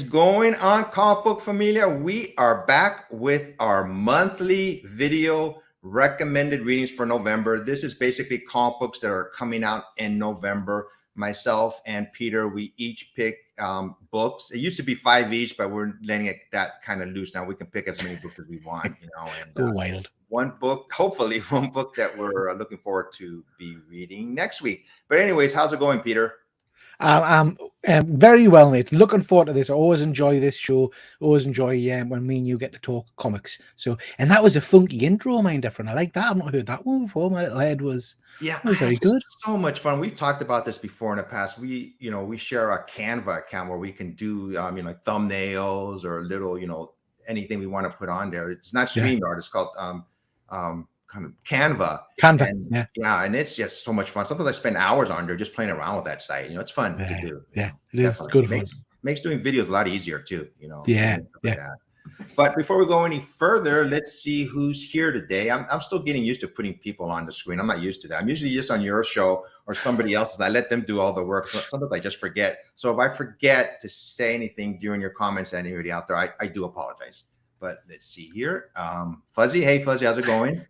going on, Comic Book Familia? We are back with our monthly video recommended readings for November. This is basically comic books that are coming out in November. Myself and Peter, we each pick books. It used to be 5 each, but we're letting it that kind of loose now. We can pick as many books as we want, you know. And go wild. One book, hopefully one book that we're looking forward to be reading next week. But anyways, how's it going, Peter? I'm very well, mate. Looking forward to this. I always enjoy this show. Always enjoy when me and you get to talk comics. So, and that was a funky intro, mind Efrain. I like that. I've not heard that one before. My little head was very good. So much fun. We've talked about this before in the past. We share a Canva account where we can do thumbnails or little anything we want to put on there. It's not StreamYard. It's called kind of Canva. And it's just so much fun. Sometimes I spend hours on there just playing around with that site. It's fun to do. Yeah, it is good fun. Makes doing videos a lot easier too. Yeah. But before we go any further, let's see who's here today. I'm still getting used to putting people on the screen. I'm not used to that. I'm usually just on your show or somebody else's. I let them do all the work. So sometimes I just forget. So if I forget to say anything during your comments to anybody out there, I do apologize. But let's see here. Fuzzy. Hey, Fuzzy, how's it going?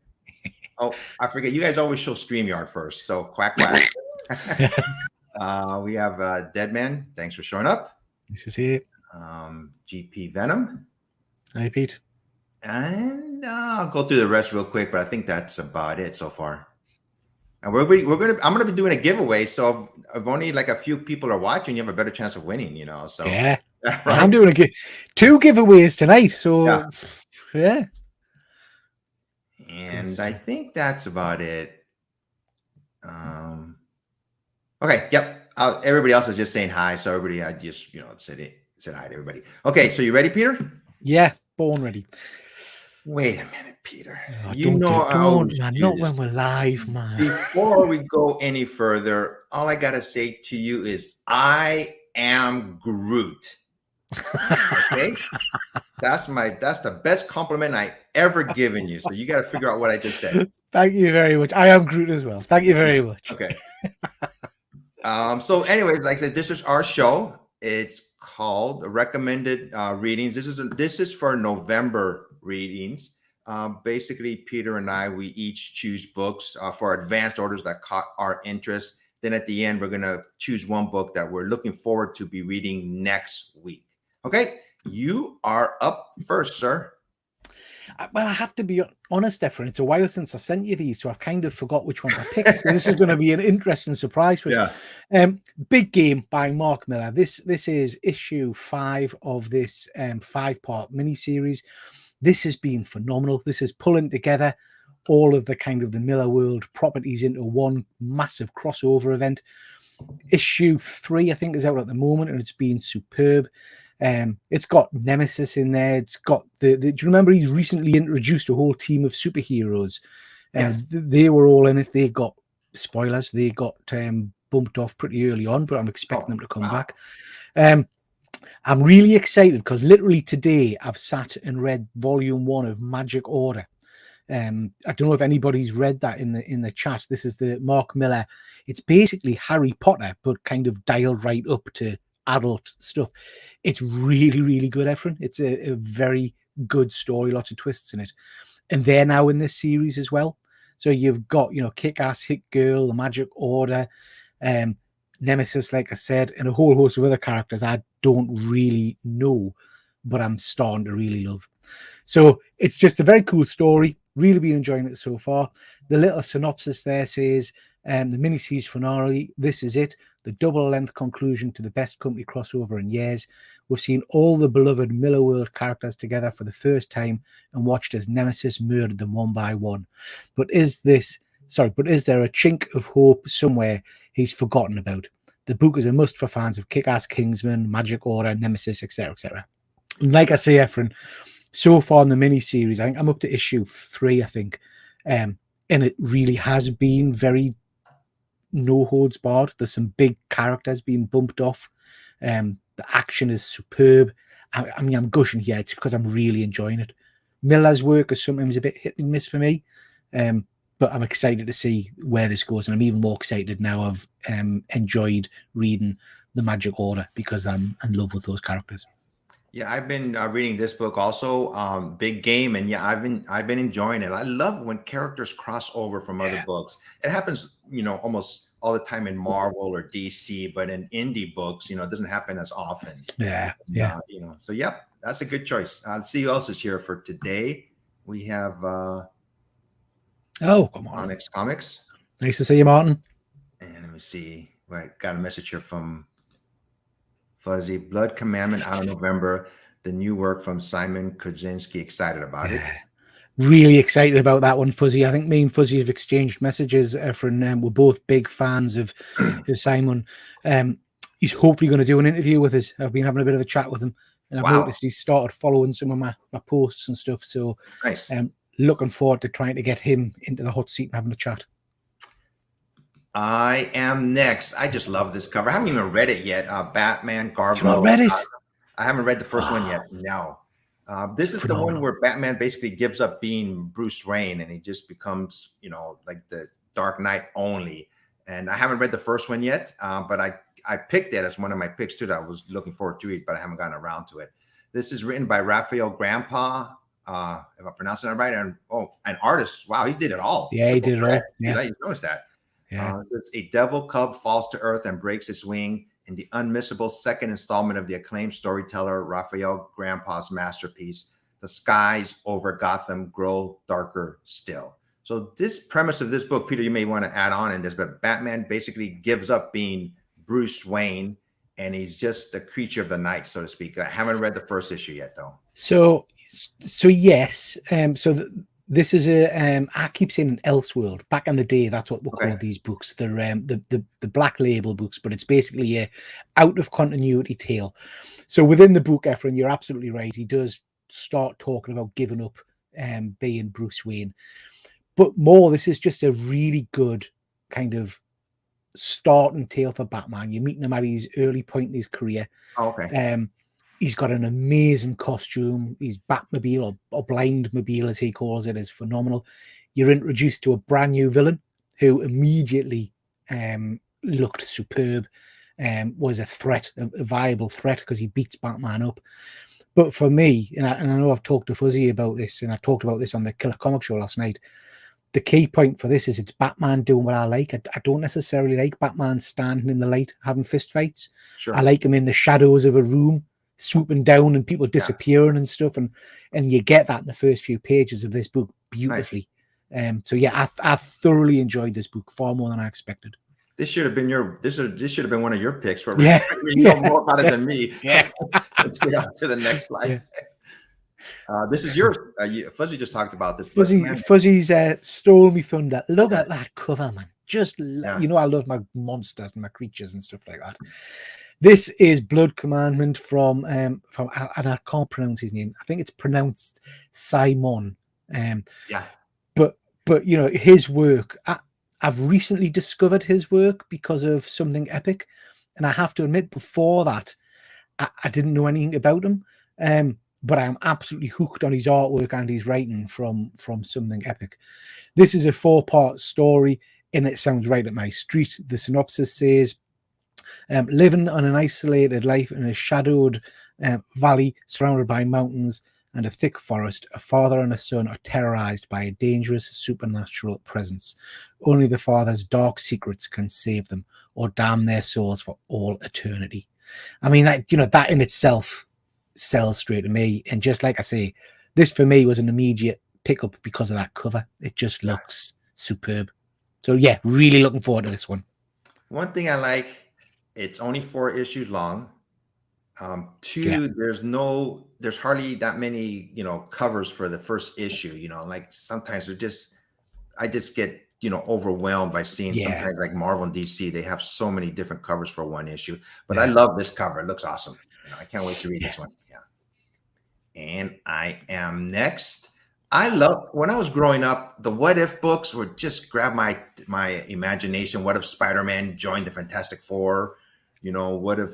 Oh, I forget. You guys always show StreamYard first. So quack, quack. We have Deadman. Thanks for showing up. This is here. GP Venom. Hi, Pete. And I'll go through the rest real quick, but I think that's about it so far. And I'm gonna be doing a giveaway. So if only like a few people are watching, you have a better chance of winning. So yeah, right? I'm doing 2 giveaways tonight. So yeah. And I think that's about it. Okay. Yep. Everybody else is just saying hi. So everybody, I just, said hi to everybody. Okay. So you ready, Peter? Yeah. Born ready. Wait a minute, Peter. Not when we're live, man. Before we go any further, all I got to say to you is I am Groot. Okay. That's the best compliment I ever given you. So you got to figure out what I just said. Thank you very much. I am Groot as well. Thank you very much. Okay. So anyways, like I said, this is our show. It's called Recommended Readings. This is for November readings. Basically, Peter and I, we each choose books for advanced orders that caught our interest. Then at the end, we're going to choose one book that we're looking forward to be reading next week. Okay. You are up first, sir. Well, I have to be honest, Efrain. It's a while since I sent you these, so I've kind of forgot which one I picked. So this is going to be an interesting surprise for us. Big Game by Mark Millar. This is issue 5 of this 5-part miniseries. This has been phenomenal. This is pulling together all of the kind of the Millar World properties into one massive crossover event. Issue 3, I think, is out at the moment, and it's been superb. It's got Nemesis in there. It's got do you remember he's recently introduced a whole team of superheroes? Yes. They were all in it. They got spoilers. They got bumped off pretty early on, but I'm expecting them to come back. I'm really excited because literally today I've sat and read volume 1 of Magic Order. I don't know if anybody's read that in the chat. This is the Mark Millar. It's basically Harry Potter, but kind of dialed right up to adult stuff. It's really, really good, Efrain. It's a very good story, lots of twists in it. And they're now in this series as well. So you've got, Kick-Ass, Hit Girl, the Magic Order, Nemesis, like I said, and a whole host of other characters I don't really know, but I'm starting to really love. So it's just a very cool story. Really been enjoying it so far. The little synopsis there says, the miniseries finale, this is it, the double-length conclusion to the best company crossover in years. We've seen all the beloved Millar World characters together for the first time and watched as Nemesis murdered them one by one. But is there a chink of hope somewhere he's forgotten about? The book is a must for fans of Kick-Ass, Kingsman, Magic Order, Nemesis, etc., etc. And like I say, Efrain, so far in the miniseries, I think I'm up to issue 3, I think, and it really has been very no holds barred. There's some big characters being bumped off. The action is superb. I mean, I'm gushing here. It's because I'm really enjoying it. Millar's work is sometimes a bit hit and miss for me, but I'm excited to see where this goes, and I'm even more excited now. I've enjoyed reading the Magic Order because I'm in love with those characters. Yeah, I've been reading this book also, Big Game, and yeah, I've been enjoying it. I love when characters cross over from other Yeah, books. It happens, almost all the time in Marvel or DC, but in indie books, it doesn't happen as often. yeah, And, yeah. so yep, that's a good choice. Let's see who else is here for today. We have Oh, come on. Onyx Comics, Nice to see you, Martin. and let me see. Right, got a message here from Fuzzy. Blood Commandment out of November. The new work from Simon Kozinski. Excited about it. Really excited about that one, Fuzzy. I think me and Fuzzy have exchanged messages. Efrain, we're both big fans of Simon. He's hopefully going to do an interview with us. I've been having a bit of a chat with him, and I've Wow, noticed he's started following some of my posts and stuff. So, nice. looking forward to trying to get him into the hot seat and having a chat. I am next. I just love this cover. I haven't even read it yet. Batman You've not Gargoyle. read it? I haven't read the first one Ah, yet. No. This is the one phenomenal. where Batman basically gives up being Bruce Wayne and he just becomes, like the Dark Knight only. And I haven't read the first one yet, but I picked it as one of my picks too that I was looking forward to read, but I haven't gotten around to it. This is written by Raphael Grandpa, if I'm pronouncing that right. And an artist. Wow, he did it all. Yeah, he did it all. Yeah, Yeah, I noticed that. yeah. A devil cub falls to earth and breaks its wing in the unmissable second installment of the acclaimed storyteller Raphael Grandpa's masterpiece, The Skies Over Gotham Grow Darker Still. So this premise of this book, Peter, you may want to add on in this, but Batman basically gives up being Bruce Wayne and he's just a creature of the night, so to speak. I haven't read the first issue yet, though. So yes. This is I keep saying an Elseworld. Back in the day, that's what we Okay. call these books. They're the black label books, but it's basically a out of continuity tale. So within the book, Efrain, you're absolutely right. He does start talking about giving up being Bruce Wayne. But more, this is just a really good kind of starting tale for Batman. You're meeting him at his early point in his career. Oh, okay. He's got an amazing costume. His Batmobile or Blindmobile, as he calls it, is phenomenal. You're introduced to a brand new villain who immediately looked superb, was a threat, a viable threat, because he beats Batman up. But for me, and I know I've talked to Fuzzy about this, and I talked about this on the Killer Comic Show last night, the key point for this is it's Batman doing what I like. I don't necessarily like Batman standing in the light having fist fights. Sure. I like him in the shadows of a room, swooping down and people disappearing and stuff. And you get that in the first few pages of this book beautifully. Nice. So yeah, I thoroughly enjoyed this book far more than I expected. This should have been this should have been one of your picks. For you know more about it than me. Yeah. Let's get on to the next slide. Yeah. This is yours. Fuzzy just talked about this. Fuzzy's stole me thunder. Look at that cover, man. Just, I love my monsters and my creatures and stuff like that. This is Blood Commandment from and I can't pronounce his name. I think it's pronounced Simon. But his work, I've recently discovered his work because of Something Epic. And I have to admit, before that, I didn't know anything about him. But I'm absolutely hooked on his artwork and his writing from Something Epic. This is a 4-part story, and it sounds right at my street. The synopsis says, living on an isolated life in a shadowed valley surrounded by mountains and a thick forest, a father and a son are terrorized by a dangerous supernatural presence. Only the father's dark secrets can save them or damn their souls for all eternity. I mean, that in itself sells straight to me. And just like I say, this for me was an immediate pickup because of that cover. It just looks superb. So yeah, really looking forward to this one. One thing I like, it's only 4 issues long. 2, there's hardly that many, covers for the first issue, like sometimes I just get, overwhelmed by seeing sometimes like Marvel and DC, they have so many different covers for one issue, but I love this cover. It looks awesome. I can't wait to read this one. Yeah. And I am next. I love, when I was growing up, the What If books would just grab my imagination. What if Spider-Man joined the Fantastic Four? What if,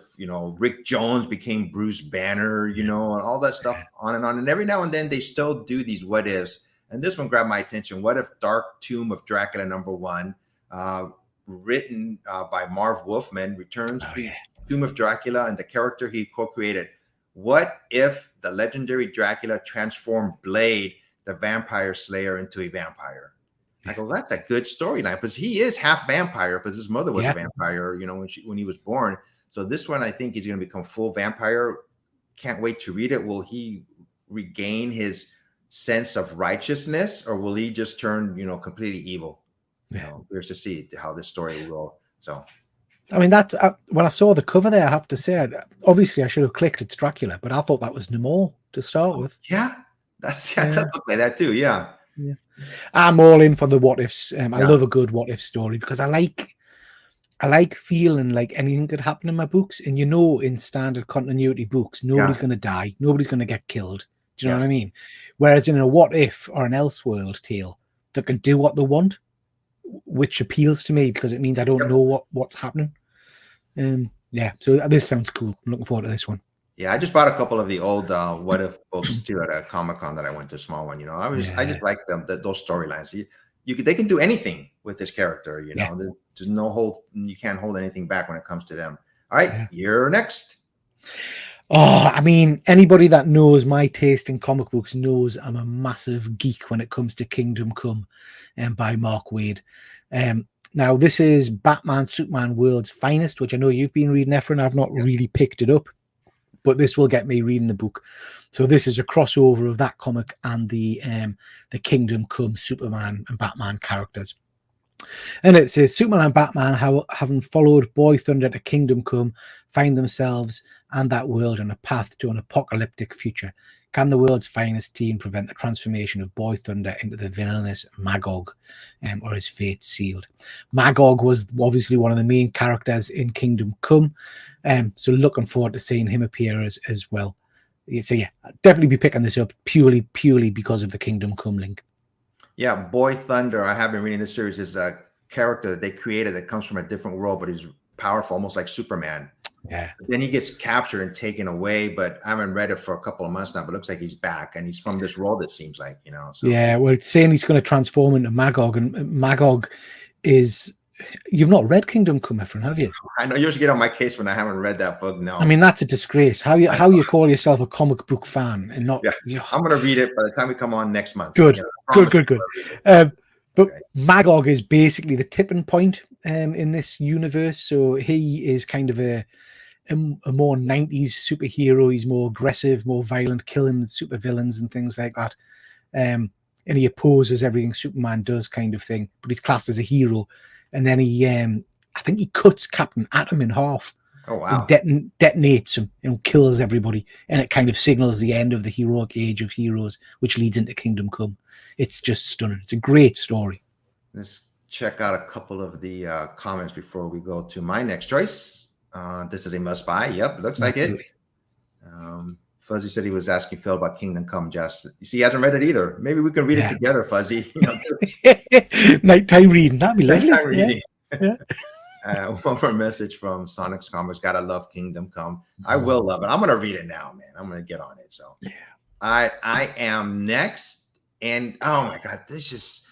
Rick Jones became Bruce Banner, and all that stuff on and on. And every now and then they still do these what ifs. And this one grabbed my attention. What if Dark Tomb of Dracula #1, written by Marv Wolfman, returns to Tomb of Dracula and the character he co-created What if the legendary Dracula transformed Blade, the vampire slayer, into a vampire? I Yeah. go, that's a good storyline because he is half vampire because his mother was a Yeah. vampire, when he was born. So this one, I think he's going to become full vampire. Can't wait to read it. Will he regain his sense of righteousness, or will he just turn, completely evil? Here's to see how this story will go. So, I mean, that when I saw the cover there, I have to say, obviously I should have clicked it's Dracula, but I thought that was Namor to start with. yeah, that looked like that too. Yeah. Yeah. I'm all in for the what ifs. I Yeah. love a good what if story because I like feeling like anything could happen in my books. And in standard continuity books, nobody's going to die, nobody's going to get killed. Do you know what I mean? Whereas in a what if or an Elseworld tale, they can do what they want, which appeals to me because it means I don't know what's happening. Yeah, so this sounds cool. I'm looking forward to this one. Yeah, I just bought a couple of the old what if books too at a Comic-Con that I went to, small one. I just like them, those storylines. They can do anything with this character. There's no hold. You can't hold anything back when it comes to them. All right, you're next. Oh, I mean, anybody that knows my taste in comic books knows I'm a massive geek when it comes to Kingdom Come, by Mark Waid. Now, this is Batman Superman World's Finest, which I know you've been reading, Efrain. I've not really picked it up, but this will get me reading the book. So this is a crossover of that comic and the Kingdom Come Superman and Batman characters. And it says Superman and Batman, having followed Boy Thunder to Kingdom Come, find themselves and that world on a path to an apocalyptic future. Can the world's finest team prevent the transformation of Boy Thunder into the villainous Magog, or his fate sealed? Magog was obviously one of the main characters in Kingdom Come, so looking forward to seeing him appear as well. So yeah, I'll definitely be picking this up purely because of the Kingdom Come link. Yeah, Boy Thunder. I have been reading this series. Is a character that they created that comes from a different world, but he's powerful, almost like Superman. Yeah. Then he gets captured and taken away, but I haven't read it for a couple of months now. But it looks like he's back, and he's from this world. It seems like, So. Yeah, well, it's saying he's going to transform into Magog, and Magog is. You've not read Kingdom Come, Efrain, have you? I know you usually get on my case when I haven't read that book. No, I mean that's a disgrace. How you call yourself a comic book fan and not? Yeah. I'm going to read it by the time we come on next month. Good, good. But Magog is basically the tipping point in this universe. So he is kind of a more 90s superhero. He's more aggressive, more violent, killing super villains and things like that. And he opposes everything Superman does, kind of thing. But he's classed as a hero. And then he, I think he cuts Captain Atom in half. Oh, wow. And detonates him and kills everybody. And it kind of signals the end of the heroic age of heroes, which leads into Kingdom Come. It's just stunning. It's a great story. Let's check out a couple of the comments before we go to my next choice. This is a must buy. Yep, looks like it. Fuzzy said he was asking Phil about Kingdom Come. Just you see, he hasn't read it either. Maybe we can read it together, Fuzzy. Nighttime reading. That'd be lovely. Nighttime reading. One more message from Sonic's Comics. Gotta love Kingdom Come. I will love it. I'm gonna read it now, man. I'm gonna get on it. So, I am next, and oh my god, this is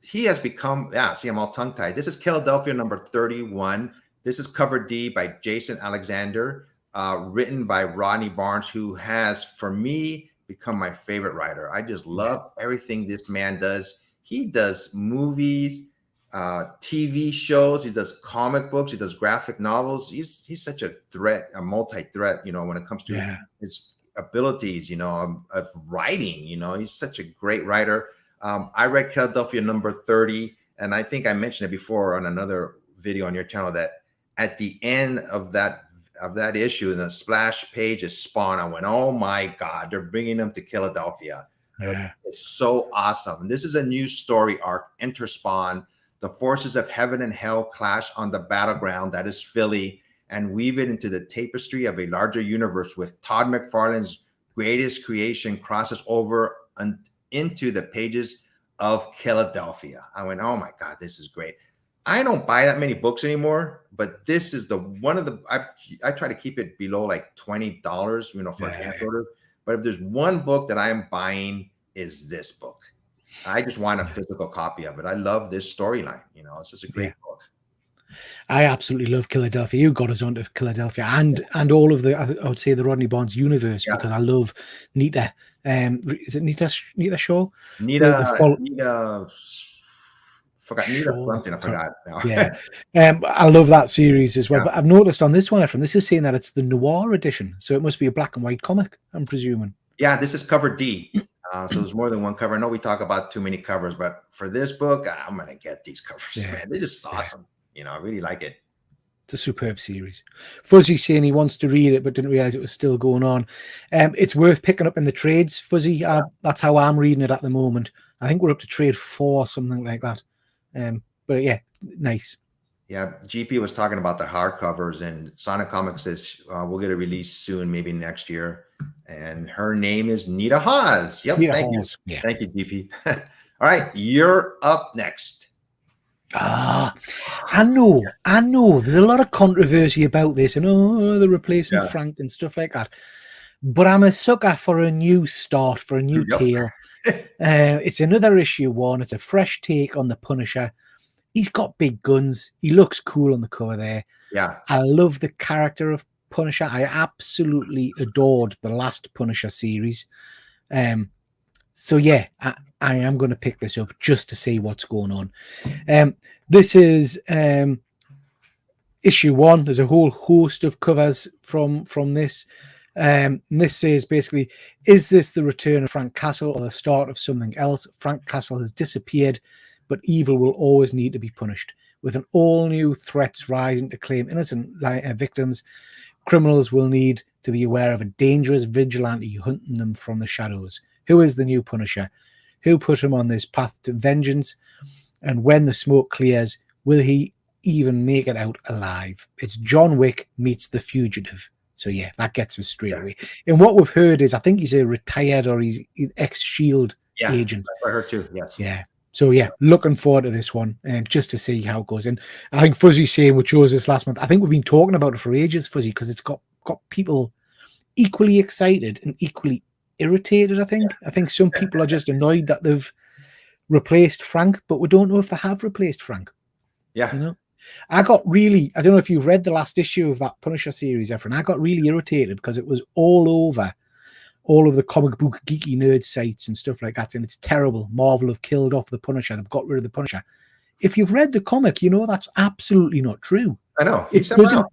he has become. Yeah, see, I'm all tongue tied. This is Philadelphia number 31. This is cover D by Jason Alexander. Written by Rodney Barnes, who has, for me, become my favorite writer. I just love everything this man does. He does movies, TV shows. He does comic books. He does graphic novels. He's such a threat, a multi-threat, when it comes to his abilities, of writing. He's such a great writer. I read Philadelphia number 30, and I think I mentioned it before on another video on your channel that at the end of that issue, and the splash page is Spawn. I went, oh my God, they're bringing them to Philadelphia. Yeah. It's so awesome. And this is a new story arc. Enter Spawn. The forces of heaven and hell clash on the battleground that is Philly, and weave it into the tapestry of a larger universe with Todd McFarlane's greatest creation crosses over and into the pages of Philadelphia. I went, oh my God, this is great. I don't buy that many books anymore, but this is I try to keep it below like $20, for a hand order. But if there's one book that I am buying, is this book. I just want a physical copy of it. I love this storyline. It's just a great book. I absolutely love Philadelphia. You got us onto Philadelphia and all of the I would say the Rodney Barnes universe Yeah. because I love Nita. Is it Nita Shaw? The Nita, forgot Nita Shaw. something. I forgot now. Yeah. I love that series as well. Yeah. But I've noticed on this one, Efrain, this is saying that it's the noir edition. So it must be a black and white comic, I'm presuming. Yeah, this is cover D. So there's more than one cover. I know we talk about too many covers, but for this book, I'm gonna get these covers, man. They're just awesome. You know, I really like it. It's a superb series. Fuzzy saying he wants to read it, but didn't realize it was still going on. It's worth picking up in the trades, Fuzzy. That's how I'm reading it at the moment. I think we're up to trade 4, something like that. But yeah, nice. Yeah, GP was talking about the hardcovers, and Sonic Comics says we'll get a release soon, maybe next year. And her name is Nita Haas. Yep, Nita thank Haas. you. Yeah. Thank you, GP. All right, you're up next. I know. There's a lot of controversy about this, and they're replacing Frank and stuff like that. But I'm a sucker for a new start, for a new tale. It's another issue 1. It's a fresh take on the Punisher. He's got big guns. He looks cool on the cover there. Yeah. I love the character of Punisher. I absolutely adored the last Punisher series. So yeah, I am going to pick this up just to see what's going on. This is issue 1. There's a whole host of covers from this. This says basically, is this the return of Frank Castle or the start of something else? Frank Castle has disappeared, but evil will always need to be punished. With an all-new threats rising to claim innocent victims, criminals will need to be aware of a dangerous vigilante hunting them from the shadows. Who is the new Punisher? Who put him on this path to vengeance? And when the smoke clears, will he even make it out alive? It's John Wick meets the fugitive. So yeah, that gets him straight away. And what we've heard is, I think he's a retired or he's ex-SHIELD agent. I heard too. Yes. Yeah. So yeah, looking forward to this one, just to see how it goes. And I think Fuzzy's saying, we chose this last month. I think we've been talking about it for ages, Fuzzy, because it's got people equally excited and equally irritated. I think some people are just annoyed that they've replaced Frank, but we don't know if they have replaced Frank. Yeah. You know, I don't know if you've read the last issue of that Punisher series, Efrain. I got really irritated because it was all over all of the comic book geeky nerd sites and stuff like that, and it's terrible. Marvel have killed off the Punisher. They've got rid of the Punisher. If you've read the comic, you know that's absolutely not true. I know. It doesn't.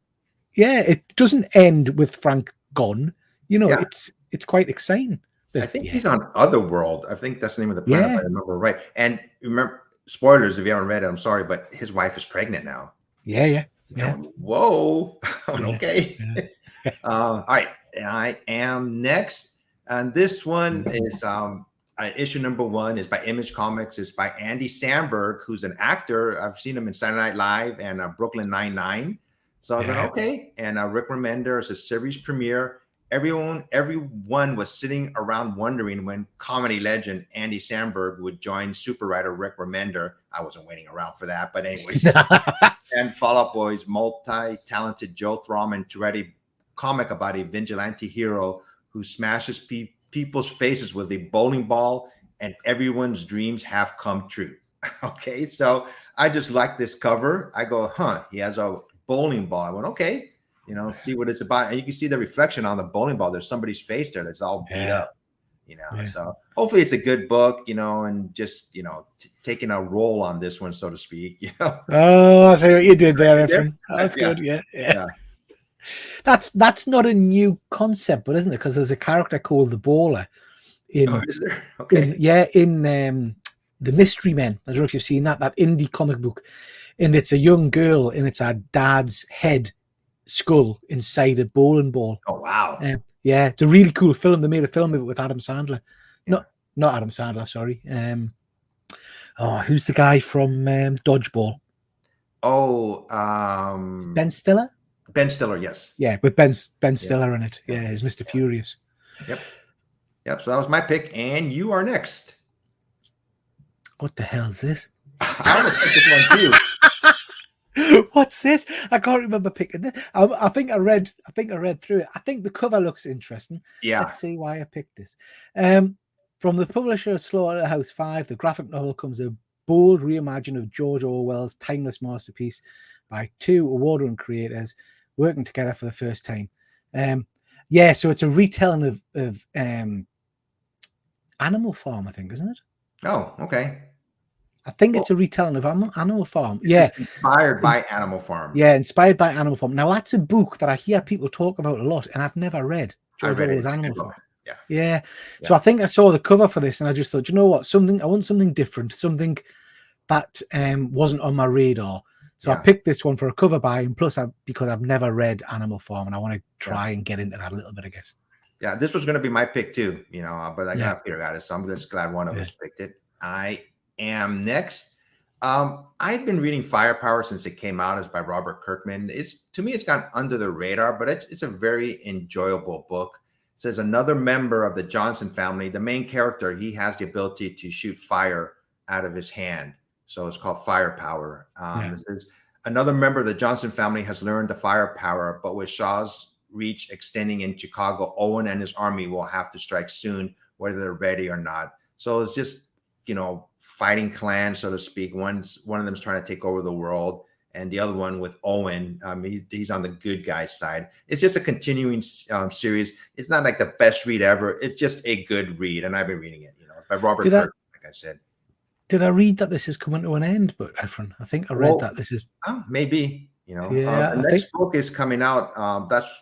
Yeah, it doesn't end with Frank gone. You know, it's quite exciting. But, I think he's on Otherworld. I think that's the name of the planet, if I remember right. And remember, spoilers if you haven't read it, I'm sorry, but his wife is pregnant now. Yeah. Whoa. Okay. All right. I am next. And this one is issue number 1 is by Image Comics. It's by Andy Samberg, who's an actor. I've seen him in Saturday Night Live and Brooklyn Nine-Nine. So I was like, okay. And Rick Remender is a series premiere. Everyone was sitting around wondering when comedy legend Andy Samberg would join super writer Rick Remender. I wasn't waiting around for that, but anyways. And Fall Out Boy's multi-talented Joe Thraman-Toretti comic about a vigilante hero who smashes people's faces with a bowling ball, and everyone's dreams have come true. Okay, so I just like this cover. I go, he has a bowling ball. I went, okay, see what it's about. And you can see the reflection on the bowling ball. There's somebody's face there that's all beat up, So hopefully it's a good book, and just, taking a role on this one, so to speak, Oh, I see what you did there, Efrain. That's good. Yeah. That's not a new concept, but isn't it? Because there's a character called the Bowler in the Mystery Men. I don't know if you've seen that indie comic book, and it's a young girl and it's her dad's head skull inside a bowling ball. Oh wow! It's a really cool film. They made a film of it with Adam Sandler. Not Adam Sandler, sorry. Who's the guy from Dodgeball? Ben Stiller. Ben Stiller, yes. Yeah, with Ben Stiller in it. Yeah, he's Mr. Furious. Yep. So that was my pick, and you are next. What the hell is this? I almost picked this one too. What's this? I can't remember picking this. I think I read through it. I think the cover looks interesting. Yeah. Let's see why I picked this. From the publisher of Slaughterhouse 5, the graphic novel comes a bold reimagining of George Orwell's timeless masterpiece. by two award-winning creators working together for the first time. Yeah, so it's a retelling of Animal Farm, I think, isn't it? Oh, okay. I think Cool. it's a retelling of Animal Farm. This Yeah, is inspired by Animal Farm. yeah, inspired by Animal Farm. Now that's a book that I hear people talk about a lot, and I've never read. I George read it. Orwell's It's a Animal good book. Farm. Yeah. Yeah. So Yeah. I think I saw the cover for this, and I just thought, you know what, I want something different, something that wasn't on my radar. So I Yeah. picked this one for a cover buy, and plus, because I've never read Animal Farm, and I want to Yeah. try and get into that a little bit, I guess. Yeah, this was going to be my pick too, but I Yeah. got Peter got it, so I'm just glad one of Yeah. us picked it. I am next. I've been reading Firepower since it came out. It's by Robert Kirkman. To me, it's gone under the radar, but it's a very enjoyable book. It says another member of the Johnson family, the main character, he has the ability to shoot fire out of his hand. So it's called Firepower. It says another member of the Johnson family has learned the firepower, but with Shaw's reach extending in Chicago, Owen and his army will have to strike soon, whether they're ready or not. So it's just, fighting clans, so to speak. One of them is trying to take over the world, and the other one with Owen, he's on the good guy side. It's just a continuing series. It's not like the best read ever. It's just a good read, and I've been reading it. By Robert Kirkman, like I said. Did I read that this is coming to an end? But Efrain, I think I read that this is. Oh, maybe. Yeah, the next book is coming out.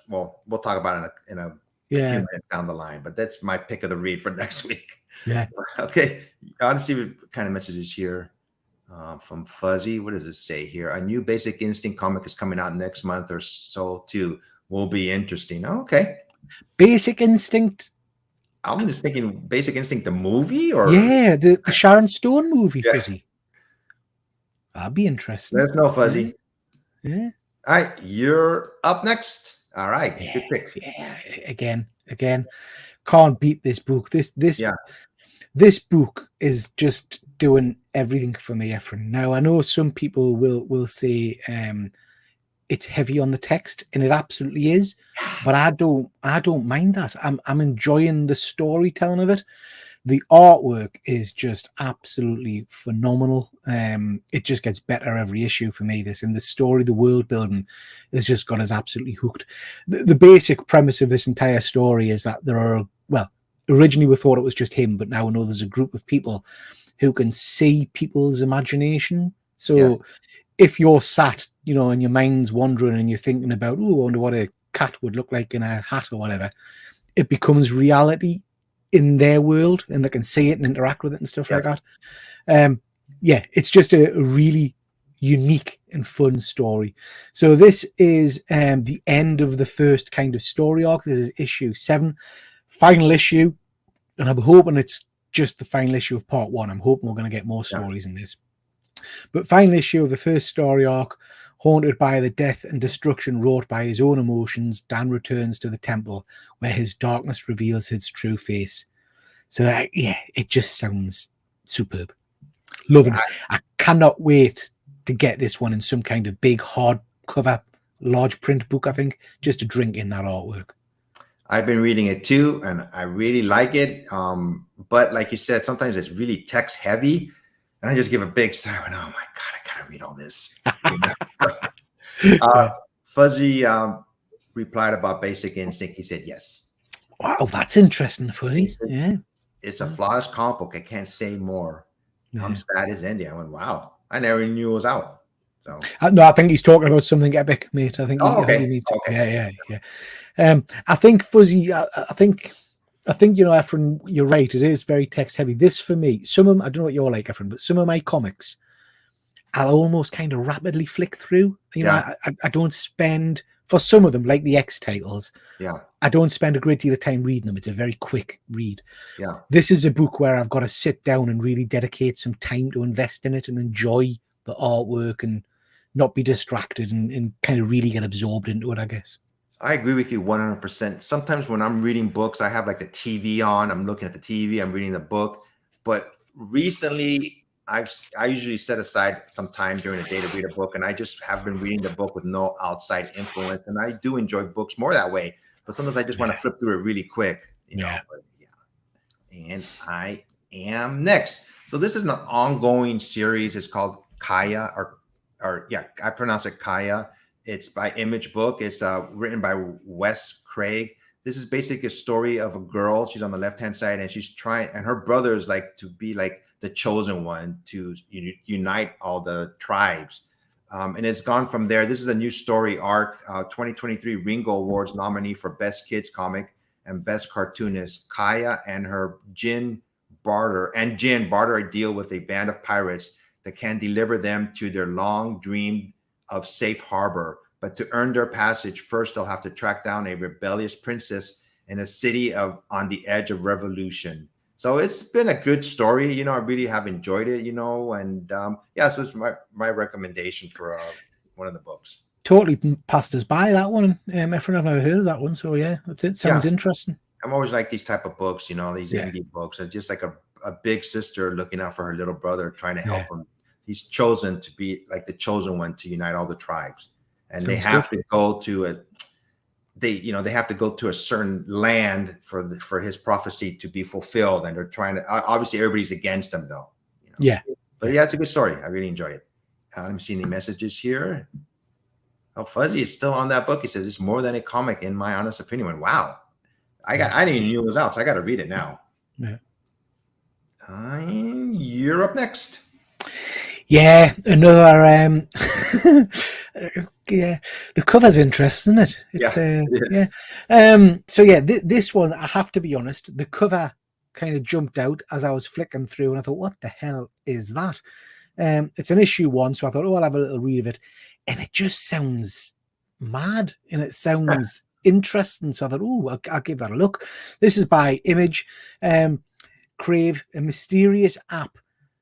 We'll talk about it in a few minutes down the line. But that's my pick of the read for next week. Yeah. Okay. Honestly, what kind of messages here from Fuzzy? What does it say here? A new Basic Instinct comic is coming out next month or so too. Will be interesting. Okay. Basic Instinct. I'm just thinking Basic Instinct, the movie, or the Sharon Stone movie, Fuzzy. That'd be interesting. There's no Fuzzy. Yeah. All right, you're up next. All right, good pick. Yeah, again, can't beat this book. This book is just doing everything for me, Efrain. Now I know some people will say it's heavy on the text, and it absolutely is, but I don't mind that. I'm enjoying the storytelling of it. The artwork is just absolutely phenomenal. It just gets better every issue for me. And the story, the world building has just got us absolutely hooked. The basic premise of this entire story is that originally we thought it was just him, but now we know there's a group of people who can see people's imagination. So if you're sat, and your mind's wandering and you're thinking about, I wonder what a cat would look like in a hat or whatever, it becomes reality in their world, and they can see it and interact with it and stuff like that. It's just a really unique and fun story. So this is the end of the first kind of story arc. This is issue 7, final issue, and I'm hoping it's just the final issue of part 1. I'm hoping we're going to get more stories in this. But final issue of the first story arc, haunted by the death and destruction wrought by his own emotions, Dan returns to the temple where his darkness reveals his true face. So it just sounds superb. Loving it. I cannot wait to get this one in some kind of big hardcover, large print book, I think, just to drink in that artwork. I've been reading it too, and I really like it. But like you said, sometimes it's really text heavy. And I just give a big sigh and, oh my God, I gotta read all this. Fuzzy replied about Basic Instinct. He said yes. Wow, that's interesting, Fuzzy. It's a flawless comic book. I can't say more. I'm sad it's ending. I went, wow. I never knew it was out. So no, I think he's talking about something epic, mate. I think he needs to. Yeah. I think Fuzzy. I think Efrain, you're right. It is very text heavy. This for me, I don't know what you're like, Efrain, but some of my comics, I'll almost kind of rapidly flick through. I don't spend, for some of them, like the X titles. Yeah. I don't spend a great deal of time reading them. It's a very quick read. Yeah. This is a book where I've got to sit down and really dedicate some time to invest in it and enjoy the artwork and not be distracted and kind of really get absorbed into it, I guess. I agree with you 100%. Sometimes when I'm reading books, I have like the TV on. I'm looking at the TV. I'm reading the book. But recently, I usually set aside some time during the day to read a book, and I just have been reading the book with no outside influence. And I do enjoy books more that way. But sometimes I just want to flip through it really quick. And I am next. So this is an ongoing series. It's called Kaya, or or yeah, I pronounce it Kaya. It's by Image Book. It's written by Wes Craig. This is basically a story of a girl. She's on the left hand side, and she's trying, and her brother is like to be like the chosen one to unite all the tribes. And it's gone from there. This is a new story arc. 2023 Ringo Awards nominee for Best Kids Comic and Best Cartoonist. Kaya and her Jin barter a deal with a band of pirates that can deliver them to their long dream of safe harbor. But to earn their passage, first they'll have to track down a rebellious princess in a city on the edge of revolution. So it's been a good story. You know, I really have enjoyed it, you know, and yeah, so it's my recommendation for one of the books. Totally passed us by that one. Efrain, I've never heard of that one. So yeah, it sounds interesting. I'm always like these type of books, you know, these Yeah. indie books. It's just like a big sister looking out for her little brother, trying to help him. He's chosen to be like the chosen one to unite all the tribes. And they have to go to they have to go to a certain land for his prophecy to be fulfilled. And they're trying to, obviously everybody's against him though. You know? Yeah. But yeah, it's a good story. I really enjoy it. Let me see any messages here. Oh, Fuzzy is still on that book. He says it's more than a comic, in my honest opinion. Wow. I didn't even know it was out, so I got to read it now. Yeah. You're up next. Yeah, another. Yeah, the cover's interesting, isn't it? It's, So yeah, this one, I have to be honest, the cover kind of jumped out as I was flicking through, and I thought, what the hell is that? It's an issue 1, so I thought, I'll have a little read of it, and it just sounds mad, and it sounds interesting. So I thought, I'll give that a look. This is by Image. Crave, a mysterious app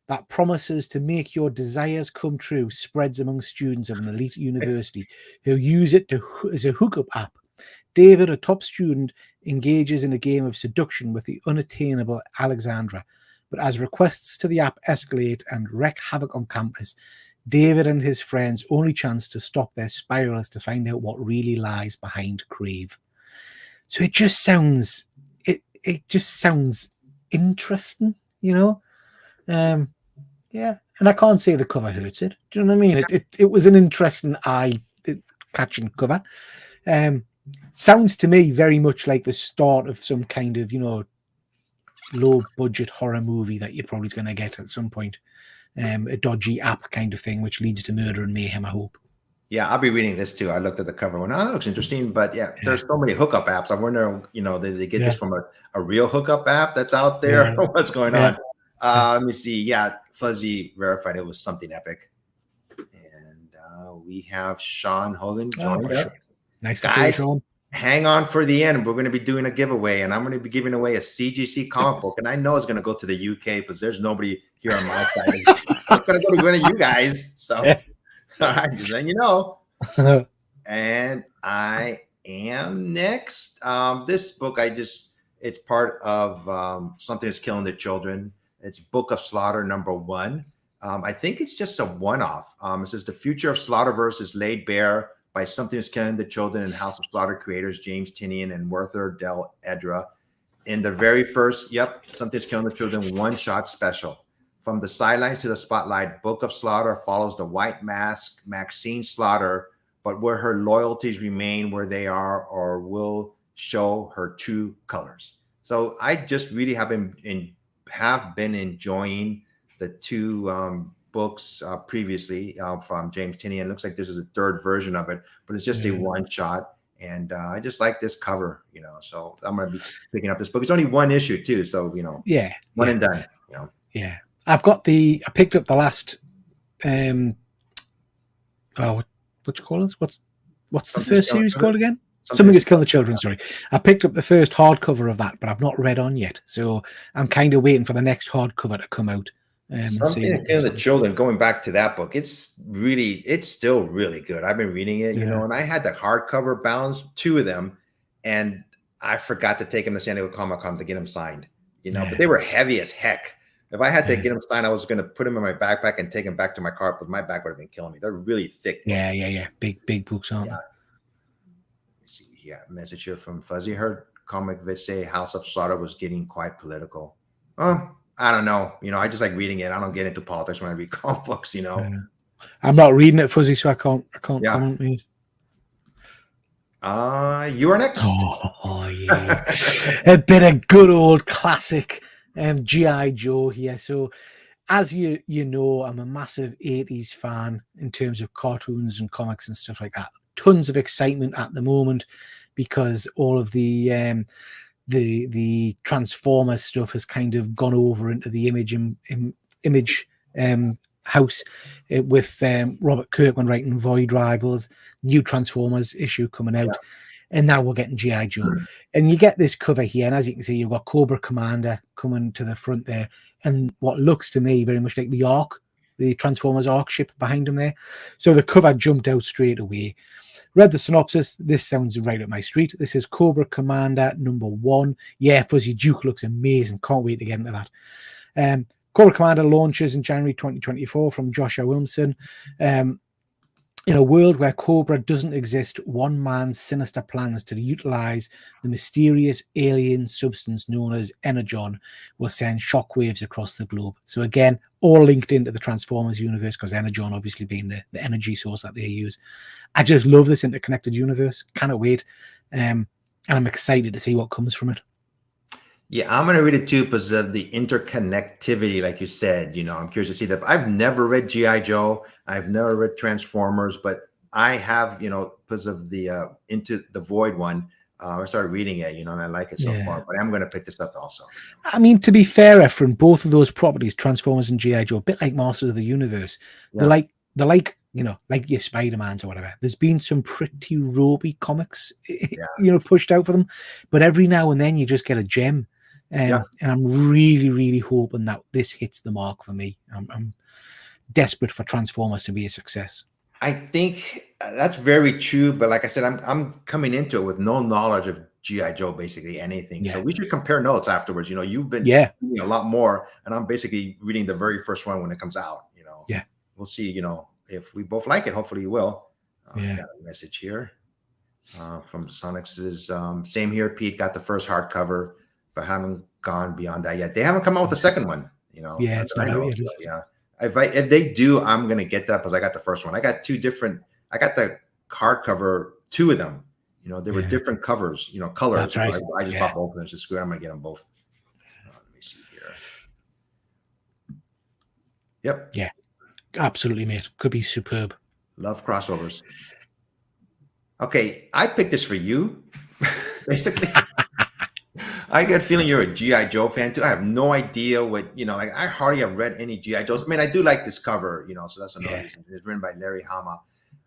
that promises to make your desires come true, spreads among students of an elite university who use it as a hookup app. David, a top student, engages in a game of seduction with the unattainable Alexandra. But as requests to the app escalate and wreak havoc on campus, David and his friends' only chance to stop their spiral is to find out what really lies behind Crave. So it just sounds interesting, you know. Yeah, and I can't say the cover hurts it. Do you know what I mean? It was an interesting eye-catching cover. Sounds to me very much like the start of some kind of, you know, low-budget horror movie that you're probably going to get at some point. A dodgy app kind of thing, which leads to murder and mayhem, I hope. Yeah, I'll be reading this too. I looked at the cover and that looks interesting. But yeah, there's so many hookup apps. I wonder, you know, did they get this from a real hookup app that's out there? What's going on? Let me see. Yeah, Fuzzy verified it was something epic. And we have Sean Hogan joined us. Nice to see you, Sean. Hang on for the end. We're going to be doing a giveaway, and I'm going to be giving away a CGC comic book. And I know it's going to go to the UK because there's nobody here on my side. It's going to go to one of you guys. So, all right, just letting you know. And I am next. This book, it's part of Something That's Killing the Children. It's Book of Slaughter #1. I think it's just a one-off. It says the future of Slaughterverse is laid bare by Something That's Killing the Children and House of Slaughter creators James Tinian and Werther Del Edra. In the very first, Something That's Killing the Children one-shot special. From the sidelines to the spotlight, Book of Slaughter follows the white mask Maxine Slaughter, but where her loyalties remain where they are or will show her true colors. So I just really have been enjoying the two books previously from James Tinian. It looks like this is a third version of it, but it's just a one shot. And I just like this cover, you know, so I'm going to be picking up this book. It's only one issue too. So, you know, one and done, you know. Yeah. I picked up the last, what you call it? What's the first series called again? Something That's Killing the Children, sorry. I picked up the first hardcover of that, but I've not read on yet. So I'm kind of waiting for the next hardcover to come out. Something That's Killing the Children, going back to that book, it's still really good. I've been reading it, you know, and I had the hardcover bounds, 2 of them, and I forgot to take them to San Diego Comic-Con to get them signed, you know, but they were heavy as heck. If I had to get them signed, I was going to put them in my backpack and take them back to my car, but my back would have been killing me. They're really thick. Yeah. Big books, aren't they? See, a message here from Fuzzy. Heard comic vid say House of Slaughter was getting quite political. I don't know. You know, I just like reading it. I don't get into politics when I read comic books, you know. I'm not reading it, Fuzzy, so I can't Yeah. comment, mate. You are next. Oh yeah, a bit of good old classic GI Joe here. So, as you know, I'm a massive 80s fan in terms of cartoons and comics and stuff like that. Tons of excitement at the moment because all of the Transformers stuff has kind of gone over into the image house with Robert Kirkman writing Void Rivals, new Transformers issue coming out, and now we're getting GI Joe, and you get this cover here, and as you can see, you've got Cobra Commander coming to the front there, and what looks to me very much like the Ark, the Transformers Ark ship behind him there. So the cover jumped out straight away. Read the synopsis. This sounds right up my street. This is Cobra Commander #1. Yeah, Fuzzy Duke looks amazing. Can't wait to get into that. Cobra Commander launches in January 2024 from Joshua Williamson. In a world where Cobra doesn't exist, one man's sinister plans to utilize the mysterious alien substance known as Energon will send shockwaves across the globe. So again, all linked into the Transformers universe, because Energon obviously being the energy source that they use. I just love this interconnected universe. Cannot wait. And I'm excited to see what comes from it. Yeah, I'm going to read it too because of the interconnectivity, like you said. I'm curious to see that. I've never read G.I. Joe. I've never read Transformers, but I have, because of the Into the Void one. I started reading it, and I like it so far. But I'm going to pick this up also. I mean, to be fair, Efrain, both of those properties, Transformers and G.I. Joe, a bit like Masters of the Universe. They're like like your Spider-Mans or whatever. There's been some pretty ropey comics, pushed out for them, but every now and then you just get a gem. And I'm really, really hoping that this hits the mark for me. I'm desperate for Transformers to be a success. I think that's very true, but like I said, I'm coming into it with no knowledge of G.I. Joe, basically anything. So we should compare notes afterwards. You've been reading a lot more, and I'm basically reading the very first one when it comes out. We'll see. If we both like it, hopefully you will. Got a message here from Sonic's. Same here, Pete. Got the first hardcover, but haven't gone beyond that yet. They haven't come out with the second one. It's not out yet. If they do, I'm gonna get that because I got the first one. I got two different. I got the hardcover, two of them. They were different covers. Colors. That's right. I just pop open and just screw. I'm gonna get them both. Let me see here. Yep. Yeah. Absolutely, mate. Could be superb. Love crossovers. Okay, I picked this for you. Basically, I get a feeling you're a G.I. Joe fan too. I have no idea what I hardly have read any G.I. Joes. I mean, I do like this cover, so that's another reason. It's written by Larry Hama,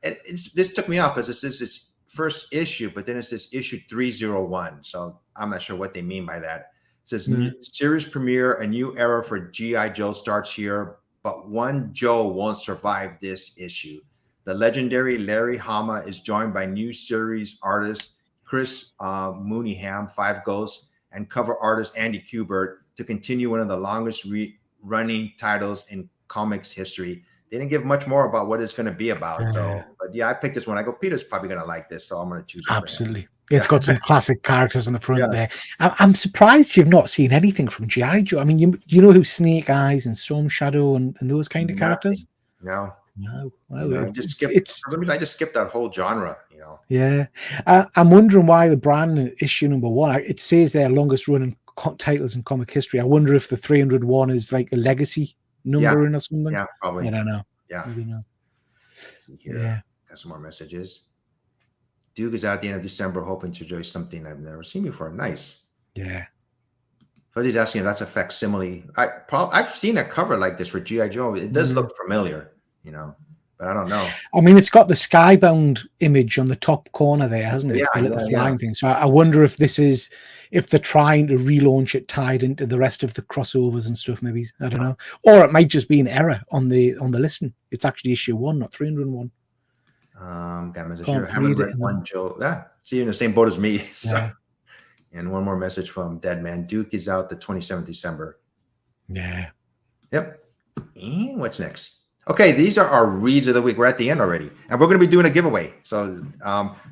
and this took me off because this is this first issue, but then it's this issue 301. So I'm not sure what they mean by that. It says series premiere, a new era for G.I. Joe starts here. But one Joe won't survive this issue. The legendary Larry Hama is joined by new series artist Chris Mooneyham, 5 Ghosts, and cover artist Andy Kubert to continue one of the longest running titles in comics history. They didn't give much more about what it's going to be about. But I picked this one. I go, Peter's probably going to like this, so I'm going to choose it. Absolutely. It's got some classic characters on the front there. I'm surprised you've not seen anything from G.I. Joe. I mean, you know who Snake Eyes and Storm Shadow and those kind of characters? No. I just skipped that whole genre, Yeah. I'm wondering why the brand in issue #1, it says their longest running titles in comic history. I wonder if the 301 is like a legacy number or something. Yeah, probably. I don't know. Yeah. I don't know. Here. Got some more messages. Duke is out at the end of December, hoping to enjoy something I've never seen before. Nice. Yeah. But he's asking if that's a facsimile. I've seen a cover like this for G.I. Joe. It does look familiar, but I don't know. I mean, it's got the Skybound image on the top corner there, hasn't it? It's the little flying thing. So I wonder if if they're trying to relaunch it tied into the rest of the crossovers and stuff, maybe. I don't know. Or it might just be an error on the listing. It's actually issue 1, not 301. Got a message here. Haven't read one Joe. See you in the same boat as me. So. And one more message from Dead Man. Duke is out the 27th December. Yeah. Yep. And what's next? Okay, these are our reads of the week. We're at the end already. And we're going to be doing a giveaway. So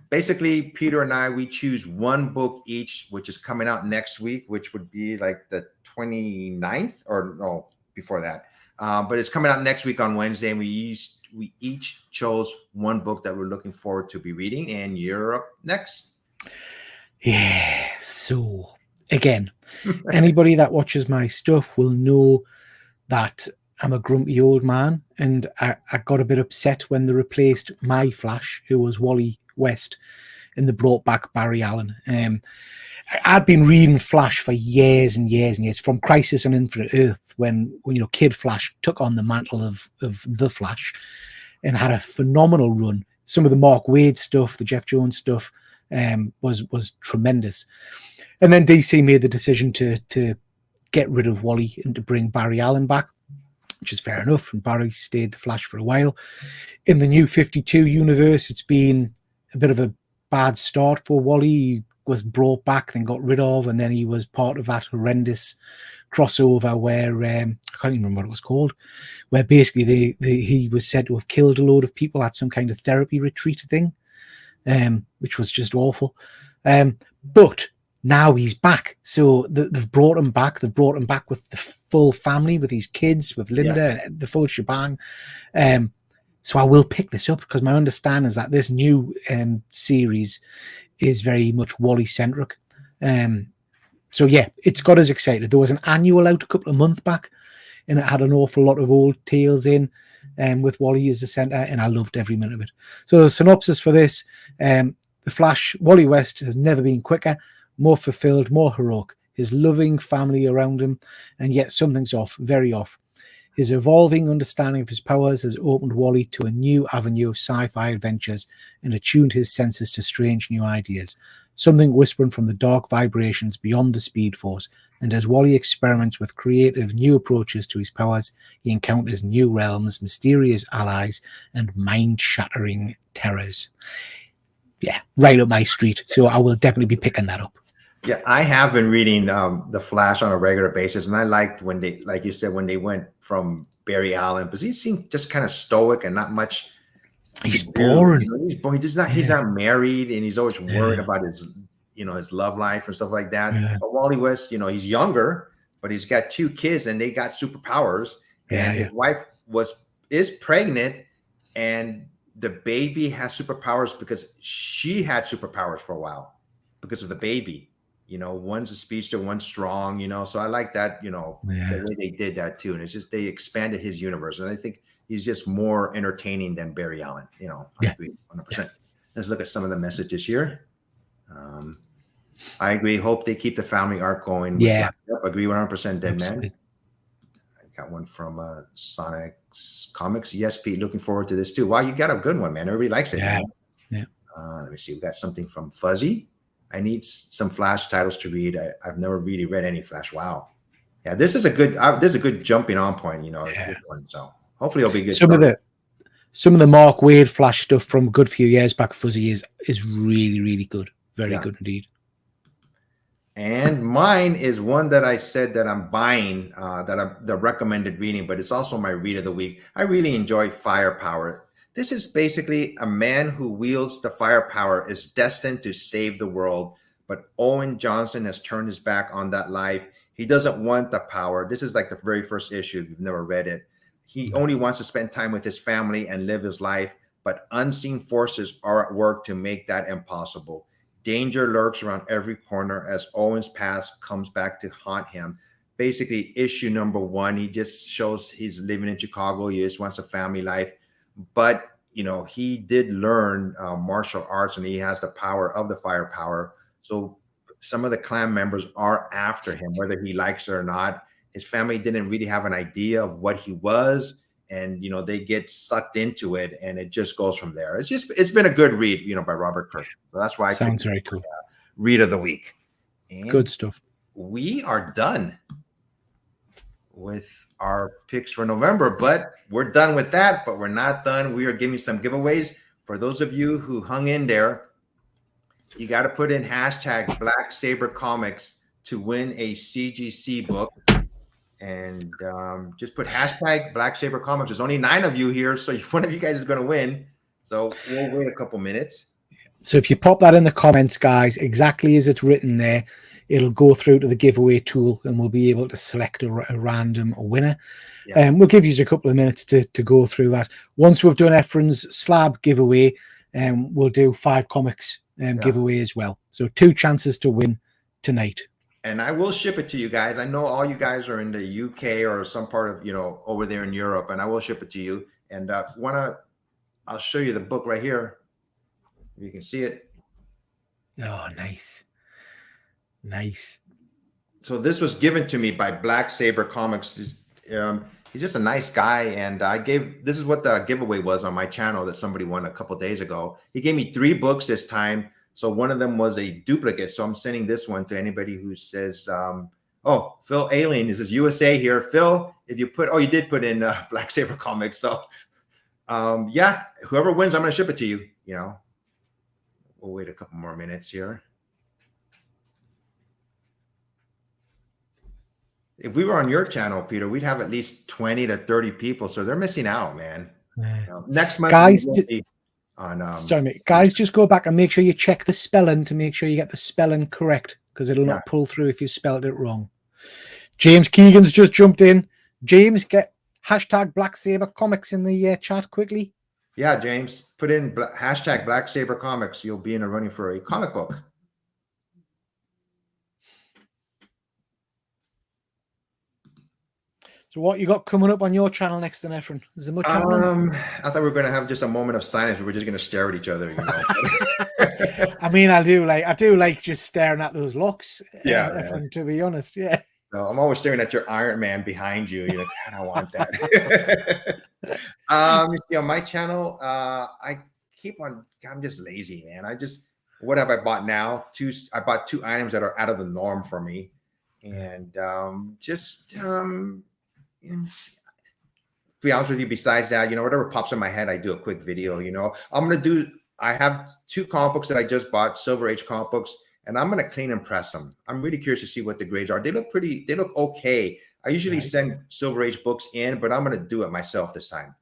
basically, Peter and I, we choose one book each, which is coming out next week, which would be like the 29th or no, before that. But it's coming out next week on Wednesday. And we we each chose one book that we're looking forward to be reading, and you're up next. Yeah. So again, anybody that watches my stuff will know that I'm a grumpy old man, and I got a bit upset when they replaced my Flash, who was Wally West, and they brought back Barry Allen. I'd been reading Flash for years and years and years, from Crisis on Infinite Earth, when Kid Flash took on the mantle of the Flash and had a phenomenal run. Some of the Mark Waid stuff, the Jeff Jones stuff, was tremendous. And then DC made the decision to get rid of Wally and to bring Barry Allen back, which is fair enough. And Barry stayed the Flash for a while. In the New 52 universe, it's been a bit of a bad start for Wally. He was brought back, then got rid of, and then he was part of that horrendous crossover where I can't even remember what it was called, where basically he was said to have killed a load of people at some kind of therapy retreat thing, which was just awful. But now he's back, so they've brought him back. They've brought him back with the full family, with his kids, with Linda, the full shebang. So I will pick this up, because my understanding is that this new series is very much Wally centric. So yeah, it's got us excited. There was an annual out a couple of months back, and it had an awful lot of old tales in, with Wally as the center, and I loved every minute of it. So the synopsis for this: the Flash, Wally West, has never been quicker, more fulfilled, more heroic. His loving family around him, and yet something's off, very off. His evolving understanding of his powers has opened Wally to a new avenue of sci-fi adventures and attuned his senses to strange new ideas, something whispering from the dark vibrations beyond the Speed Force. And as Wally experiments with creative new approaches to his powers, he encounters new realms, mysterious allies, and mind-shattering terrors. Yeah, right up my street. So I will definitely be picking that up. Yeah, I have been reading The Flash on a regular basis, and I liked when they, like you said, when they went from Barry Allen, because he seemed just kind of stoic and not much. He's boring. He's boring. He's not married, and he's always worried about his love life and stuff like that. Yeah. But Wally West, he's younger, but he's got 2 kids, and they got superpowers. And his wife is pregnant, and the baby has superpowers because she had superpowers for a while because of the baby. One's a speedster, one's strong, so I like that, the way they did that too. And it's just, they expanded his universe. And I think he's just more entertaining than Barry Allen, I agree 100%. Yeah. Let's look at some of the messages here. I agree. Hope they keep the family arc going. Yeah. Agree 100%. Dead Man. I got one from Sonic Comics. Yes, Pete, looking forward to this too. Wow, you got a good one, man. Everybody likes it. Yeah. Yeah. Let me see. We got something from Fuzzy. I need some Flash titles to read. I've never really read any Flash. Wow. Yeah, this is a good jumping on point, So hopefully it'll be good. Some of the Mark Waid Flash stuff from a good few years back, Fuzzy, is really, really good. Very good indeed. And mine is one that I said that I'm buying, the recommended reading, but it's also my read of the week. I really enjoy Firepower. This is basically a man who wields the firepower is destined to save the world, but Owen Johnson has turned his back on that life. He doesn't want the power. This is like the very first issue, if you've never read it. He only wants to spend time with his family and live his life, but unseen forces are at work to make that impossible. Danger lurks around every corner as Owen's past comes back to haunt him. Basically, issue number 1, he just shows he's living in Chicago. He just wants a family life. But, he did learn martial arts, and he has the power of the firepower. So some of the clan members are after him, whether he likes it or not. His family didn't really have an idea of what he was. And, they get sucked into it, and it just goes from there. It's been a good read, by Robert Kirk. So that's why sounds very cool. Read of the week. And good stuff. We are done with our picks for November, but we're done with that, but we're not done. We are giving some giveaways for those of you who hung in there. You got to put in hashtag Black Saber Comics to win a CGC book. And just put hashtag Black Saber Comics. There's only 9 of you here, so one of you guys is going to win. So we'll wait a couple minutes. So if you pop that in the comments, guys, exactly as it's written there, it'll go through to the giveaway tool and we'll be able to select a random winner. Yeah. We'll give you a couple of minutes to go through that. Once we've done Efrain's slab giveaway, we'll do 5 comics giveaway as well. So 2 chances to win tonight. And I will ship it to you guys. I know all you guys are in the UK or some part of, over there in Europe, and I will ship it to you. And I'll show you the book right here. You can see it. Oh, nice. Nice. So this was given to me by Black Saber Comics. He's just a nice guy, and this is what the giveaway was on my channel that somebody won a couple days ago. He gave me 3 books this time, so one of them was a duplicate. So I'm sending this one to anybody who says, "Oh, Phil Alien, this is USA here." Phil, if you you did put in Black Saber Comics. So yeah, whoever wins, I'm going to ship it to you. We'll wait a couple more minutes here. If we were on your channel, Peter, we'd have at least 20 to 30 people. So they're missing out, man. Yeah. Next month, guys, sorry, mate. Guys, just go back and make sure you check the spelling to make sure you get the spelling correct, because it'll not pull through if you spelled it wrong. James Keegan's just jumped in. James, get hashtag Black Saber Comics in the chat quickly. Yeah, James, put in hashtag Black Saber Comics. You'll be in a running for a comic book. So what you got coming up on your channel next, then, Efrain? Is there much happening? I thought we were going to have just a moment of silence. We were just going to stare at each other. I mean, I do like just staring at those locks. Yeah, Efrain, to be honest. Yeah. No, I'm always staring at your Iron Man behind you. You're like, God, I want that. My channel, I'm just lazy, man. What have I bought now? I bought 2 items that are out of the norm for me. And to be honest with you, besides that, whatever pops in my head, I do a quick video. I have 2 comic books that I just bought, Silver Age comic books, and I'm going to clean and press them. I'm really curious to see what the grades are. They look okay. I usually send Silver Age books in, but I'm going to do it myself this time.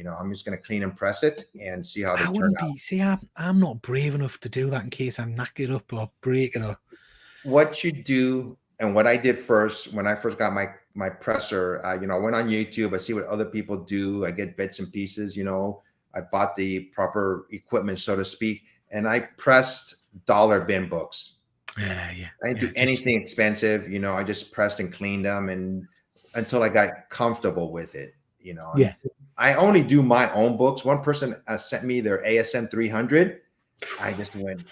I'm just going to clean and press it and see how they turn out. See, I'm not brave enough to do that in case I knock it up or break it. What you do, and what I did first, when I first got my presser, I went on YouTube. I see what other people do. I get bits and pieces. I bought the proper equipment, so to speak, and I pressed dollar bin books. I didn't do anything expensive. I just pressed and cleaned them, and until I got comfortable with it. I only do my own books. One person sent me their ASM 300. I just went.